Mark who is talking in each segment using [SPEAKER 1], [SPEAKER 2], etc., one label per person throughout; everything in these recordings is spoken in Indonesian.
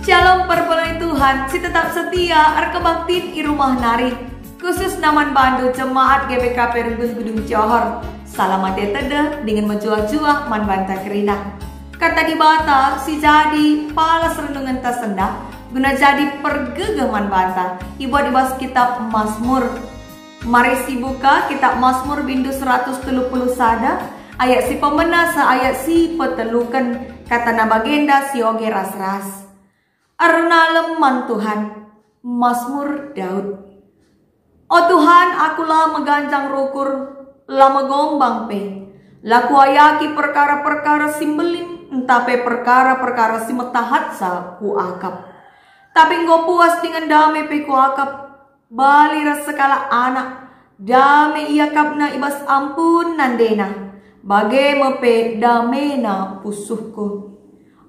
[SPEAKER 1] Shalom perpelai Tuhan, si tetap setia, arkebaktin i rumah nari. Khusus naman bandu jemaat GBK Rungkun Gedung Johor. Salamat ya tede dengan mencuah-cuah man banta kerina. Kata di bata, si jadi palas renungan tasenda, guna jadi pergegah man banta. Ibu dibahas kitab Mazmur. Mari si buka kitab Mazmur bindu 130 sada. Ayat si pemenasa, ayat si petelukan. Kata nabagenda si oge ras-ras. Arna leman Tuhan, Mazmur Daud. O Tuhan, akulah meganjang rukur, lah megombang pe. Lah kuayaki perkara-perkara simbelin, entape perkara-perkara si metahat sa ku akap. Tapi ngo puas dengan damai pe ku akap, bali sekala anak, damai ia kapna ibas ampun nandena, bagai mepe damena pusuhku.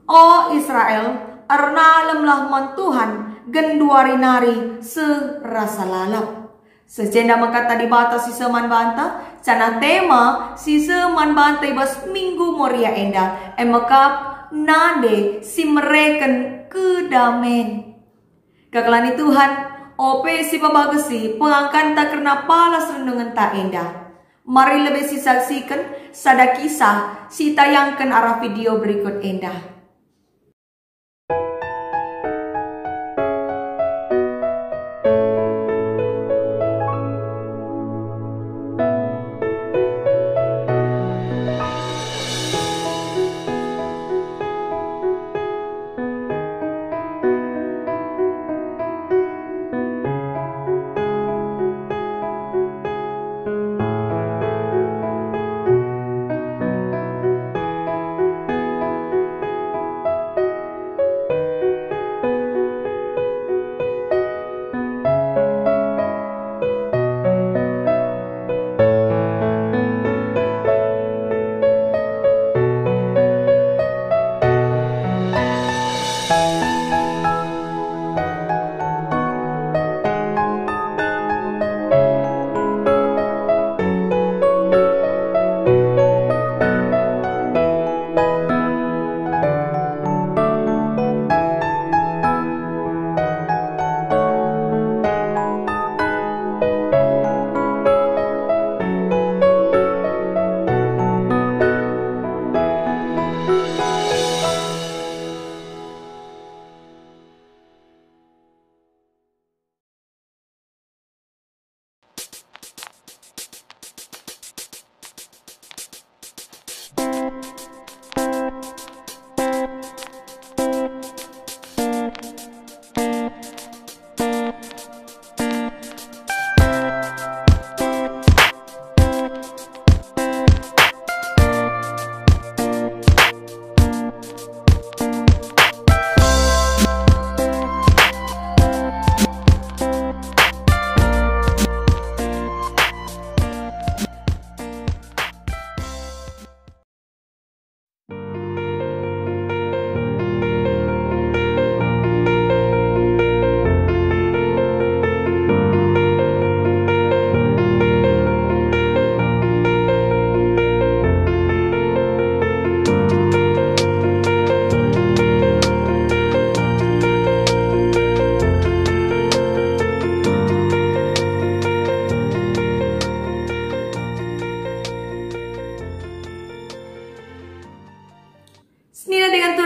[SPEAKER 1] O Israel, arnalem lahman Tuhan, genduari nari serasa lalap. Sejenda mengkata di bata si seman banta, cana tema si seman banta ibas minggu moria enda, emakap nade si mereken kedamen. Kakelani Tuhan, ope si pabagesi pengangkan tak kena palas renungan tak enda. Mari lebih si saksikan sada kisah si tayangkan arah video berikut enda.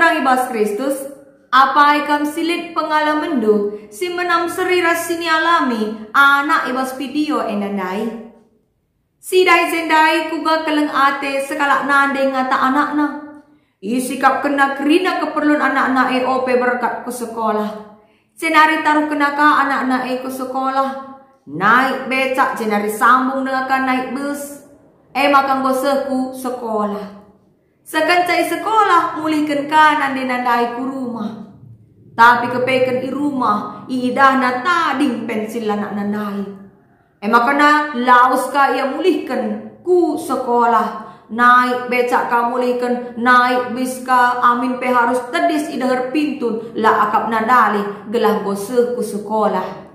[SPEAKER 1] Ibas Kristus, apa ikam silit pengalaman do, si menam seriras sini alami, anak ibas video endandai. Si dai zendai kuga keleng ate sekala nande ngata anak-na. Isikap kena kerina keperluan anak-na EOP berkat ke sekolah. Cenari taruh kenaka anak-na ke sekolah. Naik becak cenari sambung dengan naik bus. Makan goseku sekolah. Sekancai sekolah mulihkan kanan dinandai ku rumah. Tapi kepeken i rumah idah na tading pensil anak nandai. Makana laus ka ia mulihkan ku sekolah. Naik becak ka mulihkan, naik bis ka amin pe harus tedis idahar pintun la akap nadali gelah gose ku sekolah.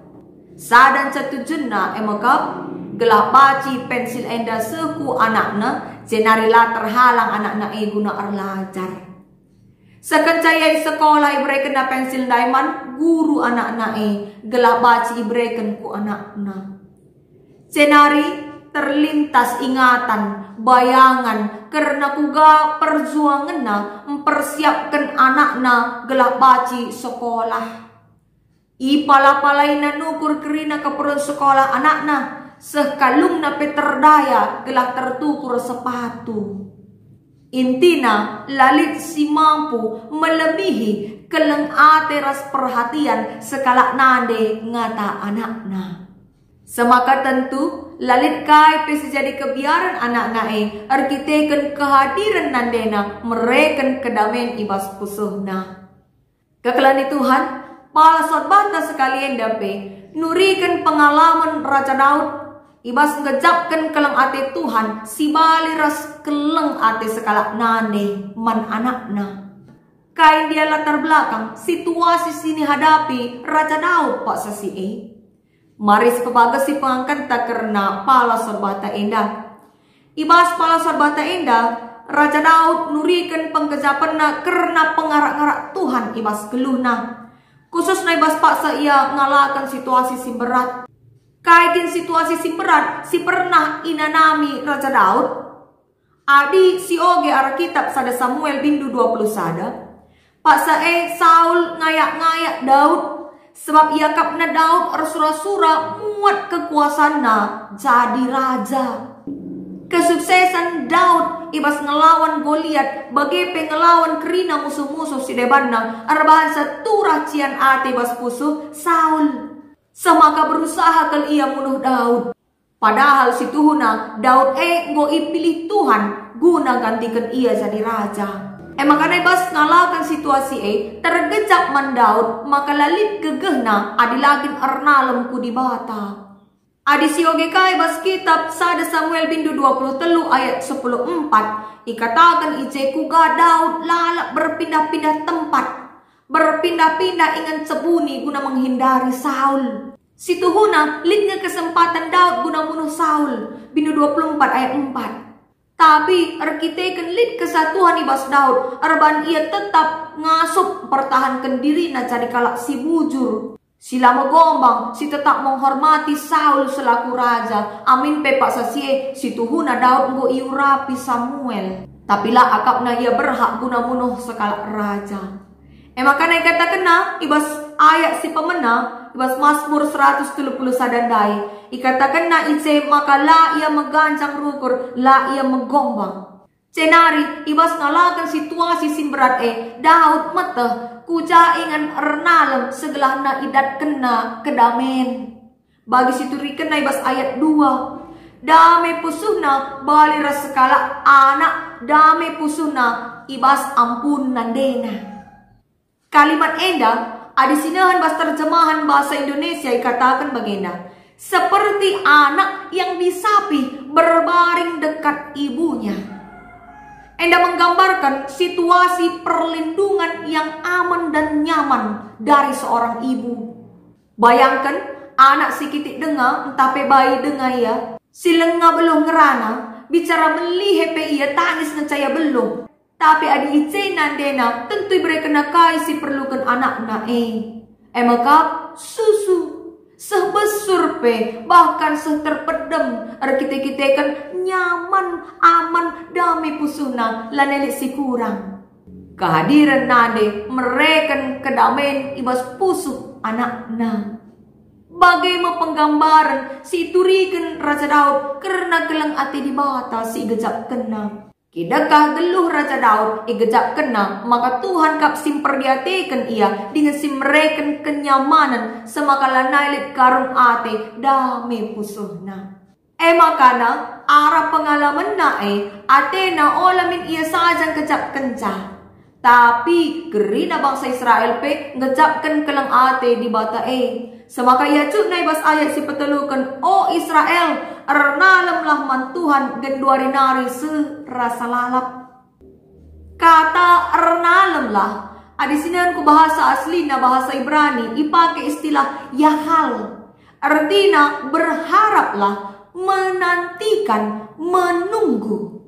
[SPEAKER 1] Sadan satu jenna emakap gelah baci pensil enda seku anakna. Jenari la terhalang anak-anak guna arlajar. Sekancayai sekolah ibreken na pensil diamond, guru anak-anak gelap baci ibreken ku anak-anak. Senari terlintas ingatan, bayangan, karena kuga perjuangan na mempersiapkan anak-anak gelap baci sekolah. Ipala-palay na nukur kerina keperluan sekolah anak-anak, sekalung na peterdaya gelap tertukur sepatu. Intina lalit si mampu melebihi keleng ateras perhatian sekala nande ngata anak-anak. Semaka tentu lalit kai pesi jadi kebiaran anak-anak arkiteken kehadiran nandena mereken kedamen ibas pusuhna. Kekelani Tuhan, para sorbanta sekalian dape nurikan pengalaman Raja Daud ibas ngejapkan keleng ate Tuhan si baliras keleng ate sekala nande man anakna. Kain dia latar belakang situasi sini hadapi Raja Daud pak sasi Mari sepabaga si pangangkat tak karena pala sorbata endah. Ibas pala sorbata endah, Raja Daud nurikan pengkejapan na karena pengarak-ngarak Tuhan ibas geluhna. Khusus na ibas paksa ia ngalakan situasi si berat. Kaitin situasi si berat, si pernah inanami Raja Daud. Adi si oge arah kitab sada Samuel bindu 20 sada. Paksa Saul ngayak-ngayak Daud. Sebab ia kapna Daud arsura-sura muat kekuasaanna jadi raja. Kesuksesan Daud ibas ngelawan Goliat bagi pengelawan kerina musuh-musuh si debanna arbahansa turah cian ate bas pusuh Saul. Semaka berusaha kal ia munuh Daud. Padahal si tuhuna Daud go ipilih Tuhan guna gantikan ia jadi raja. Makanya bas ngalakan situasi tergejap man Daud maka lalit gegehna adi lagin arnalem ku di bata. Adi sioge kai bas kitab sada Samuel bindu 23 ayat 10:4 ikatakan ije kuga Daud lalak berpindah-pindah tempat, berpindah-pindah ingan sebuni guna menghindari Saul. Situhuna litnya kesempatan Daud guna munuh Saul bindu 24 ayat 4. Tapi arkiteken lit kesatuan ibas Daud arban ia tetap ngasup pertahankan diri na cari kalak si bujur. Sila megombang si tetap menghormati Saul selaku raja. Amin pepak sasie si tuhuna Daud ngo iurapi Samuel. Tapi lah akapna ia berhak guna munuh sekala raja. Makanya katakan ibas ayat si pemena ibas Mazmur 130 sadandai. Ikatakan na ije maka la ia megancang rukur, la ia megombang. Cenari ibas ngalakan situasi simberat Daud meteh kuja ingan ernalem segelah na idat kena kedamen. Bagi siturikan na ibas ayat 2. Dame pusuhna balira sekala anak, dame pusuhna ibas ampun nandena. Kalimat endah adisinahan bas terjemahan bahasa Indonesia ikatakan bagenda. Seperti anak yang disapi berbaring dekat ibunya. Enda menggambarkan situasi perlindungan yang aman dan nyaman dari seorang ibu. Bayangkan anak si kitik dengar entape bayi dengar ya. Si lenga belum ngerana bicara melihat ia tangis ngecaya belum. Tapi adi ice nandena tentu berkena kai si perlukan anak-anak maka susu sebesur bahkan terpedem arkite-kitekan nyaman aman damai pusuna lanelik si kurang. Kehadiran nade mereken kedamen ibas pusuh anak-anak. Bagaimana penggambaran si turikan Raja Daud karena gelang ati di bata si gejap kena. Kidakah geluh Raja Daud igejap kena, maka Tuhan kap simperdiatekan ia dengan simreken kenyamanan semakala nailit karung ate dame pusuhna. Makana arah pengalaman na ate na olamin ia sajang kejap kenca. Tapi gerina bangsa Israel ngejapkan kelang ate di bata Semaka ia cud na ibas ayat si petelukan o Israel ernalemlah man Tuhan genduari nari serasa lalap. Kata ernalemlah adisinan ku bahasa asli na bahasa Ibrani ipake istilah yahal. Artinya berharaplah, menantikan, menunggu.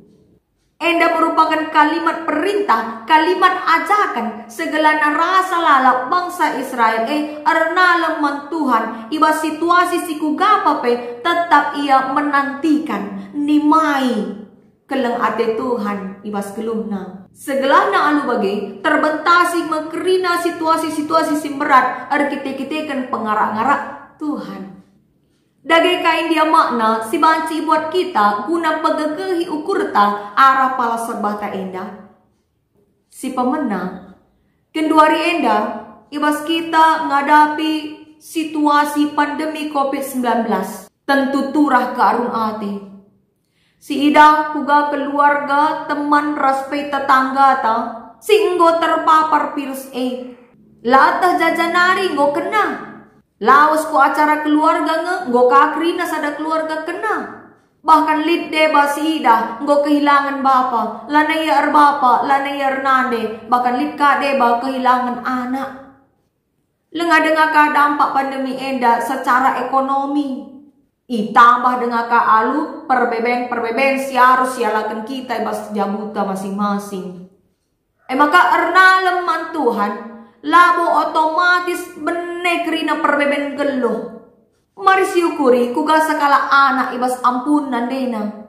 [SPEAKER 1] Enda merupakan kalimat perintah, kalimat ajakan segelana rasa lalap bangsa Israel arna leman Tuhan iba situasi siku gapape tetap ia menantikan nimai keleng ate Tuhan ibas kelumna. Segelana alu bagi terbentasi mekerina situasi-situasi simberat arkite-kitekan pengarak-ngarak Tuhan. Dagai kain dia makna si banci buat kita guna pegegehi ukurta arah pala serbata enda. Si pemenang kenduari enda ibas kita ngadapi situasi pandemi COVID-19 tentu turah ke arun ate. Si ida kuga keluarga teman raspai tetangga ta si enggo terpapar virus latah jajanari enggo kena. Lawas ku acara keluarga nggo kakrina sada keluarga kena. Bahkan lid de basida nggo kehilangan bapa, lanayar bapa, lanayar nande, bahkan lid kade ba kehilangan anak. Lenga ka dampak pandemi enda secara ekonomi. Itambah dengan ka alu perbeben si harus sialakan kita ibas jabuta masing-masing. Maka erna leman Tuhan labo otomatis kerina perbeben geluh. Mari syukuri kuga sekala anak ibas ampunan dena.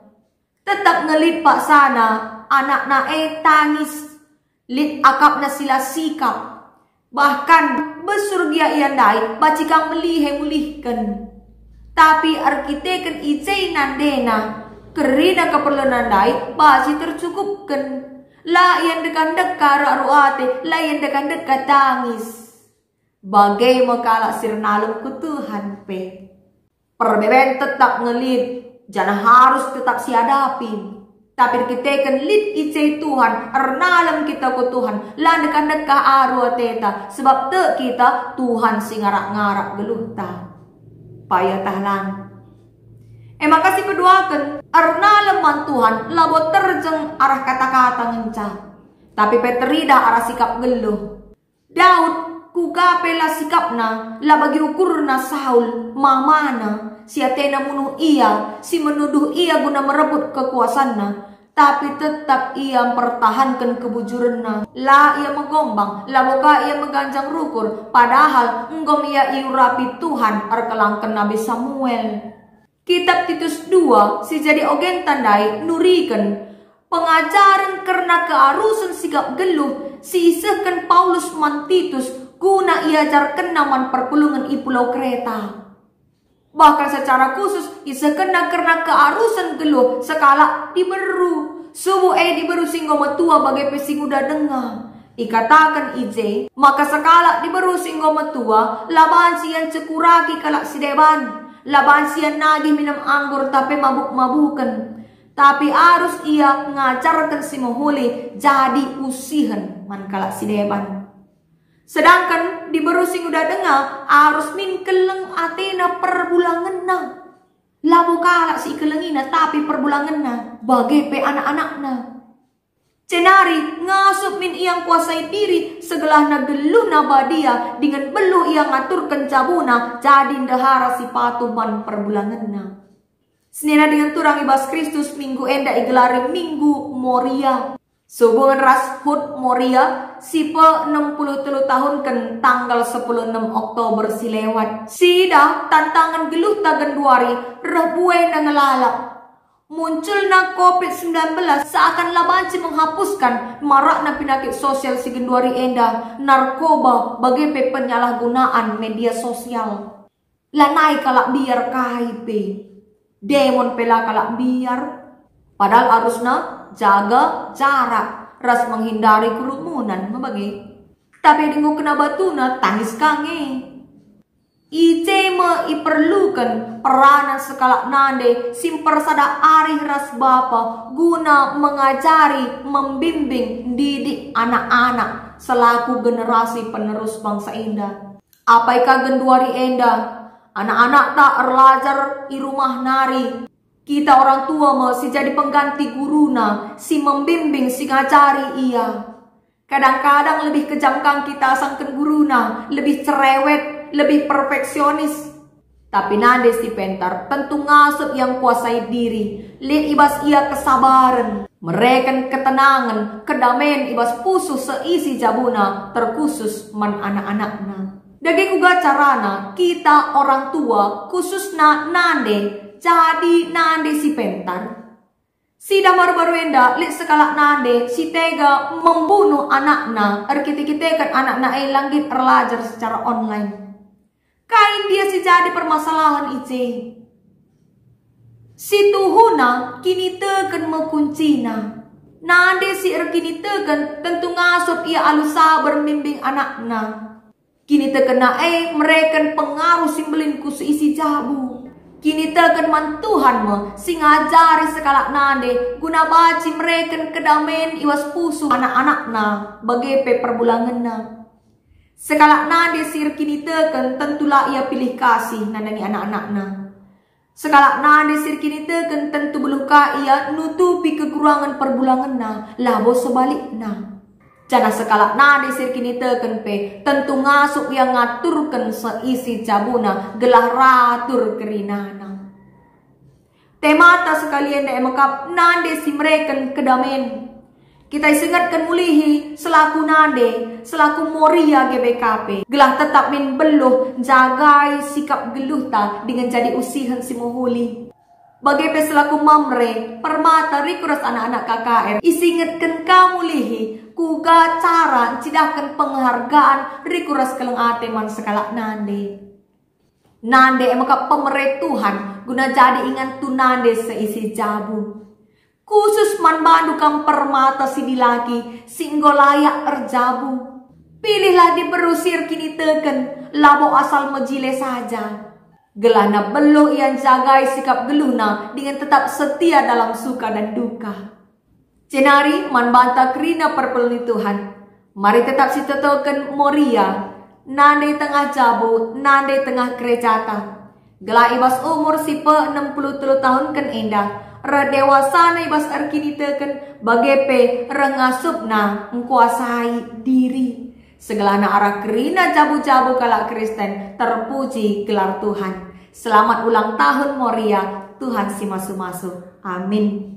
[SPEAKER 1] Tetap ngelit pak sana anak na tangis. Lit akap na sila sikap. Bahkan besurgia iandai bacikang mulihkan. Tapi arkiteken iceinan dena. Kerina keperluan dai baci tercukupkan. La yang dekan-dekan ruate, la yang dekan-dekan tangis. Bagai makala sirnalum ku Tuhan pe. Perbeben tetap ngelit. Jangan harus tetap siadapin. Tapi kita kan lid icei Tuhan. Ernalem kita ku Tuhan. Landekan deka aru teta. Sebab te kita Tuhan si ngarak-ngarak geluta. Payah tahlang. Makasih berdoakan. Ernalem man Tuhan. Labo terjeng arah kata-kata ngencah. Tapi peterida arah sikap geluh. Daud kuga pela sikapna la bagi ukurna Saul mamana si Atena munuh ia si menuduh ia guna merebut kekuasaanna tapi tetap ia mempertahankan kebujuranna la ia megombang la boka ia mengganjang rukur padahal enggom ia iurapi Tuhan arkelangken Nabi Samuel. Kitab Titus 2 si jadi ogen tandai nuriken pengajaran karena kearusan sikap geluh si isehkan Paulus man Titus guna iajarkan naman perpulungan i Pulau Kreta. Bahkan secara khusus isakena karena kearusan geluh sekala diberu. Subuh diberu singgo metua bagai pesing udah dengar. Ikatakan ije maka sekala diberu singgo metua laban sian cekuraki kalak sideban. Laban sian nagih minum anggur tapi mabuk-mabukan. Tapi arus ia ngajarkan si mohuli jadi usihan man kalak sideban. Sedangkan di berusing udah dengar arus min keleng Atena perbulanganna. Labu kalak si kelengina tapi perbulanganna bagi pe anak-anakna. Cenari ngasup min yang kuasai diri segelah na geluh na badia dengan beluh yang ngaturkan cabuna jadi ndahara si patuman perbulanganna. Senina dengan turang ibas Kristus minggu enda igelari minggu Moria. Subungan ras Hud Moria sipe 63 tahun kan tanggal 16 Oktober si lewat. Sida tantangan geluh tagenduari rebuai na ngelalap. Munculna COVID-19 seakan labanci menghapuskan marakna penyakit sosial si genduari enda narkoba bagi penyalahgunaan media sosial. Lanai kalak biar KIP. Demon pela kalak biar. Padahal harusnya jaga jarak, ras menghindari kerumunan, membagi. Tapi dengan kena batuna tangis kange. Ije iperlukan peranan sekala nande simper sada arih ras bapa guna mengajari, membimbing, didik anak-anak selaku generasi penerus bangsa Enda. Apaikah genduari Enda? Anak-anak tak erlajar di rumah nari. Kita orang tua masih jadi pengganti guruna, si membimbing, si ngajari ia. Kadang-kadang lebih kejamkan kita sangken guruna, lebih cerewet, lebih perfeksionis. Tapi nande si pentar tentu ngasup yang kuasai diri. Lihat ibas ia kesabaran. Mereka ketenangan, kedamaian ibas pusuh seisi jabuna terkhusus man anak-anakna. Dagi kuga carana kita orang tua khususna nande jadi nande si pentar. Si damar baruenda lihat sekala nande si tega membunuh anakna. Kita-kita anakna langit erlajar secara online. Kain dia si jadi permasalahan ice. Si tuhuna kini teken mekuncina. Nade si kini teken tentu ngasup ia alu sabar membimbing anakna. Kini teken na mereka pengaruh simbelin kusu isi jabu. Kini teken man Tuhan me si ngajari sekala nade guna baci mereka kedamaian iwas pusu anak-anakna bagepe perbulanganna. Sekala nade sir kini teken tentulah ia pilih kasih nandani anak-anakna. Sekala nade sir kini teken tentu beluka ia nutupi kekurangan perbulanganna labo sebalikna. Jana sekala nade sir kini teken pe tentu ngasuk ia ngaturkan seisi jabuna gelah ratur kerinana. Temata sekalian da emekap nade si mereka kedamaian. Kita ingatkan mulihi selaku nade, selaku moria GBKP. Gelah tetap min beluh, jagai sikap geluh ta dengan jadi usihan si muhuli. Bagepe selaku mamre, permata rikuras anak-anak KKR. Isingatkan kamu lihi, kuga cara cidakan penghargaan rikuras keleng ateman sekala nande. Nande emaka pemere Tuhan, guna jadi ingat tu nande seisi jabu. Khusus man bandu kam permata si dilaki singgo layak erjabu. Pilihlah di berusir kini teken labo asal mejile saja. Gelana beluh yang jagai sikap geluhna dengan tetap setia dalam suka dan duka. Cenari man banta kerina perpelni Tuhan. Mari tetap si tetoken moria. Nande tengah jabu, nande tengah kerejata. Gela ibas umur si pe 63 tahun kan endah. Redewasana ibas kini teken bagepe rengasupna mengkuasai diri. Segelana arah kerina jabu-jabu kala Kristen terpuji gelar Tuhan. Selamat ulang tahun Moria, Tuhan si masu-masu. Amin.